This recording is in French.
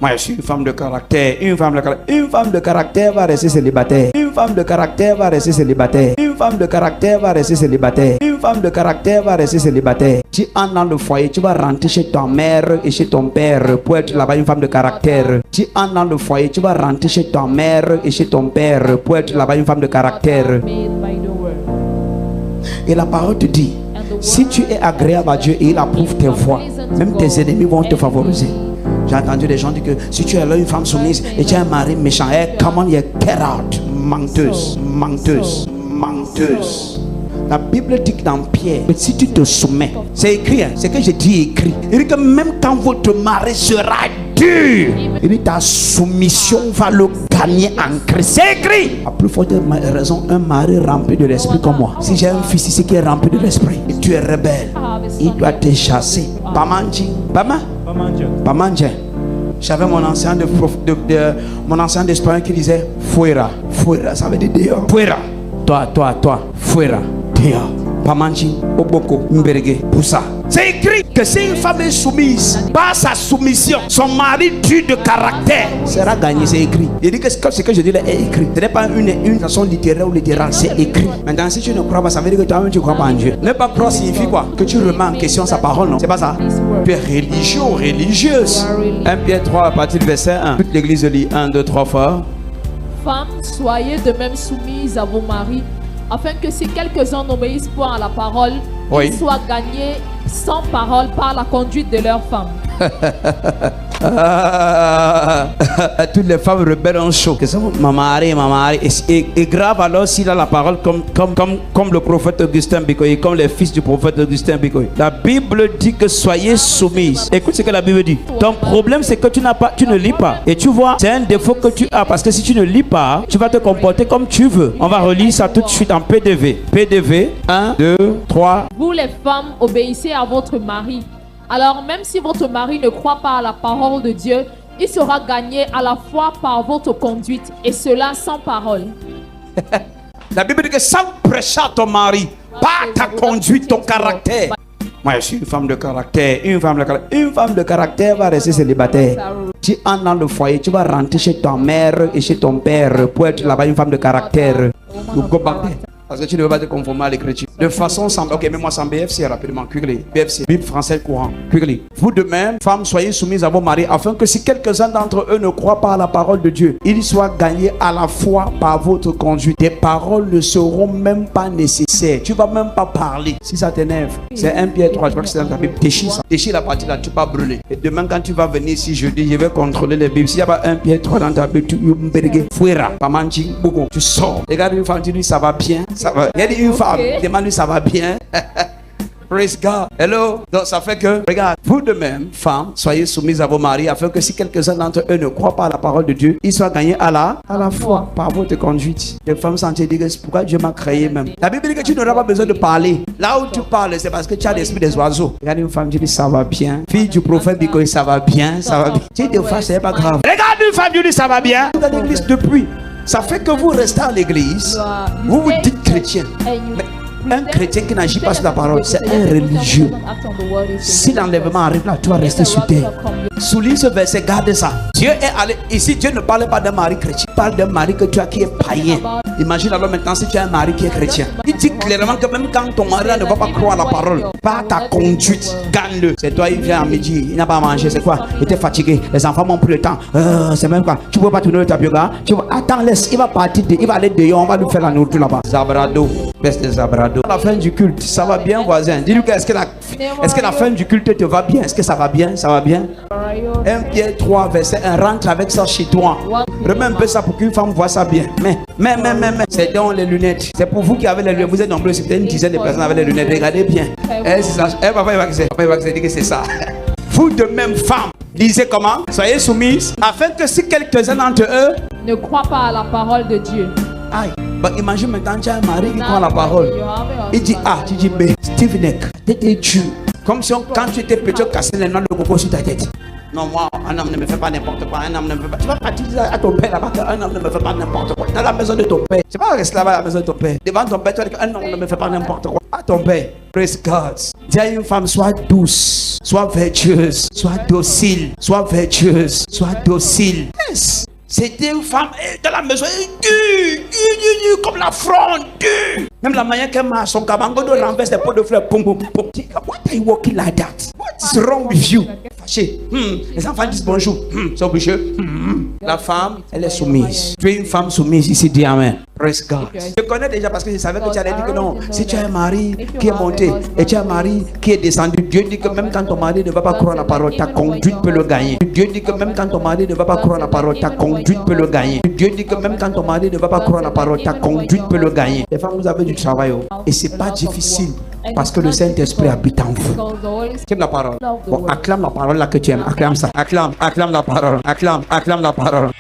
Moi, je suis une femme de caractère. Une femme de caractère va rester célibataire. Une femme de caractère va rester célibataire. Une femme de caractère va rester célibataire. Une femme de caractère va rester célibataire. Tu entres dans le foyer, tu vas rentrer chez ta mère et chez ton père pour être là-bas une femme de caractère. Tu entres dans le foyer, tu vas rentrer chez ta mère et chez ton père pour être là-bas une femme de caractère. Et la parole te dit, si tu es agréable à Dieu et il approuve tes voies, même tes ennemis vont te favoriser. J'ai entendu des gens dire que si tu es là une femme soumise et tu as un mari méchant, come on, get out. Menteuse, menteuse, menteuse. La Bible dit que dans Pierre, si tu te soumets, c'est écrit, c'est que je dis écrit. Il dit que même quand votre mari sera dur, il dit ta soumission va le gagner en Christ. C'est écrit. À plus forte raison, un mari rempli de l'esprit comme moi. Si j'ai un fils ici qui est rempli de l'esprit et tu es rebelle, il doit te chasser. Pas manger. Pas manger. J'avais mon ancien mon ancien d'espagnol qui disait fuera. Fuera, ça veut dire dehors. Fuera. Toi, fuera. Dehors. Pas manger. Oboko, mberege, poussa. C'est écrit que si une femme est soumise, par sa soumission, son mari dur de caractère sera gagné. C'est écrit. Il dit que ce que je dis là est écrit. Ce n'est pas une façon littéraire ou littérale, c'est écrit. Maintenant, si tu ne crois pas, ça veut dire que toi-même tu ne crois pas en Dieu. Ne pas croire signifie quoi? Que tu remets en question sa parole, non? C'est pas ça. Tu es religieux ou religieuse. 1 Pierre 3 à partir du verset 1. Toute l'église lit 1, 2, 3 fois. Femmes, soyez de même soumises à vos maris, afin que si quelques-uns n'obéissent point à la parole, oui, ils soient gagnés sans parole par la conduite de leurs femmes. Toutes les femmes rebelles en chaud. Que ça, ma mari. Et grave alors s'il a la parole comme le prophète Augustin Bikoy, comme les fils du prophète Augustin Bikoy. La Bible dit que soyez soumises. Écoute ce que la Bible dit. Ton problème c'est que tu ne lis pas. Et tu vois, c'est un défaut que tu as parce que si tu ne lis pas, tu vas te comporter comme tu veux. On va relire ça tout de suite en PDV. PDV 1, 2, 3. Vous les femmes, obéissez à votre mari. Alors même si votre mari ne croit pas à la parole de Dieu, il sera gagné à la fois par votre conduite, et cela sans parole. La Bible dit que sans prêcher à ton mari, par ta conduite, ton caractère. Moi, je suis une femme de caractère. Une femme de caractère va rester célibataire. Tu entres dans le foyer, tu vas rentrer chez ta mère et chez ton père pour être là-bas une femme de caractère. Parce que tu ne veux pas te conformer à l'écriture. De façon semblable. Ok, mets-moi sans BFC rapidement. Quickly. BFC. Bible français courant. Quickly. Vous de même, femmes, soyez soumises à vos maris, afin que si quelques-uns d'entre eux ne croient pas à la parole de Dieu, ils soient gagnés à la fois par votre conduite. Tes paroles ne seront même pas nécessaires. Tu ne vas même pas parler. Si ça t'énerve, c'est 1 Pierre 3. Je crois que c'est dans ta Bible. Déchire ça. Déchire la partie là, tu ne vas pas brûler. Et demain, quand tu vas venir ici jeudi, je vais contrôler les Bibles. S'il n'y a pas 1 Pierre 3 dans ta Bible, tu fuera. Pas manger. Tu sors. Regarde une femme, tu dis ça va bien. Ça va. Il y a dit une femme, demande-lui ça va bien. Praise God. Hello. Donc ça fait que, regarde, vous de même, femmes, soyez soumises à vos maris, afin que si quelques-uns d'entre eux ne croient pas à la parole de Dieu, ils soient gagnés à la foi par votre conduite. Les femmes sont dit que c'est pourquoi Dieu m'a créé même. La Bible dit que tu n'auras pas besoin de parler. Là où tu parles, c'est parce que tu as l'esprit des oiseaux. Regarde une femme, tu dis ça va bien. Fille du prophète dit que ça va bien, ça va bien. Tu dis des fois c'est pas grave. Regarde une femme, tu dis ça va bien. Dans l'église depuis. Ça fait que vous restez à l'église, vous vous dites chrétien. Mais un chrétien qui n'agit pas sur la parole, c'est un religieux. Si l'enlèvement arrive là, tu vas rester sur terre. Souligne ce verset, garde ça. Dieu est allé. Ici, Dieu ne parle pas d'un mari chrétien. Il parle d'un mari que tu as qui est païen. Imagine alors maintenant si tu as un mari qui est chrétien. Il dit clairement que même quand ton mari ne va pas croire à la parole, par ta conduite, gagne-le. C'est toi, il vient à midi, il n'a pas mangé. C'est quoi? Il était fatigué. Les enfants n'ont plus le temps. C'est même quoi? Tu ne peux pas tourner le tapioca. Attends, laisse. Il va partir. Il va aller dehors. On va lui faire la nourriture là-bas. Zabrado. Baisse de Zabrado. À la fin du culte, ça va bien, voisin? Dis-lui est-ce que la fin du culte te va bien? Est-ce que ça va bien? Ça va bien? 1 Pierre 3, verset 1. Rentre avec ça chez toi. Remets un peu ça pour qu'une femme voit ça bien. Mais. C'est dans les lunettes. C'est pour vous qui avez les lunettes. Vous êtes nombreux. C'était une dizaine de personnes avec les lunettes. Regardez bien. C'est ça. Papa, il va dire que c'est ça. Vous de même femmes, lisez comment? Soyez soumises, afin que si quelques-uns d'entre eux ne croient pas à la parole de Dieu. Aïe. Bah, imagine maintenant, tu as un mari qui croit à la parole. Il dit A, tu dis B. Steve Neck, t'étais Dieu. Comme si quand tu étais petit, tu cassais les noix de coco sur ta tête. Non, moi, un homme ne me fait pas n'importe quoi. Un homme ne me fait pas. Tu vas pas dire à ton père là-bas qu'un homme ne me fait pas n'importe quoi. Dans la maison de ton père. Tu vas rester là-bas à la maison de ton père. Devant ton père, tu vas dire qu'un homme ne me fait pas n'importe quoi. Ah, ton père. Praise God. Dis à une femme, sois douce, sois vertueuse, sois docile, sois vertueuse, sois docile. Yes. C'était une femme dans la maison, dure, comme la fronde, dure. Même la manière qu'elle marche, son cabango de renverse des pots de fleurs. Boum, boum, boum. What are you walking like that? What is wrong with you? Fâché. Les enfants disent bonjour. C'est obligé. La femme, elle est soumise. Tu es une femme soumise ici, dis amen. Praise God. Je connais déjà parce que je savais que tu allais dire que non. Si tu as un mari qui est monté et tu as un mari qui est descendu, Dieu dit que même quand ton mari ne va pas croire la parole, ta conduite peut le gagner. Dieu dit que même quand ton mari ne va pas croire la parole, ta conduite peut le gagner. Dieu dit que même quand ton mari ne va pas croire la parole, ta conduite peut le gagner. Les femmes, vous avez du travail. Et c'est pas difficile parce que le Saint-Esprit habite en vous. Qui aime la parole? Bon, acclame la parole là que tu aimes. Acclame ça. Acclame la parole. Acclame la parole.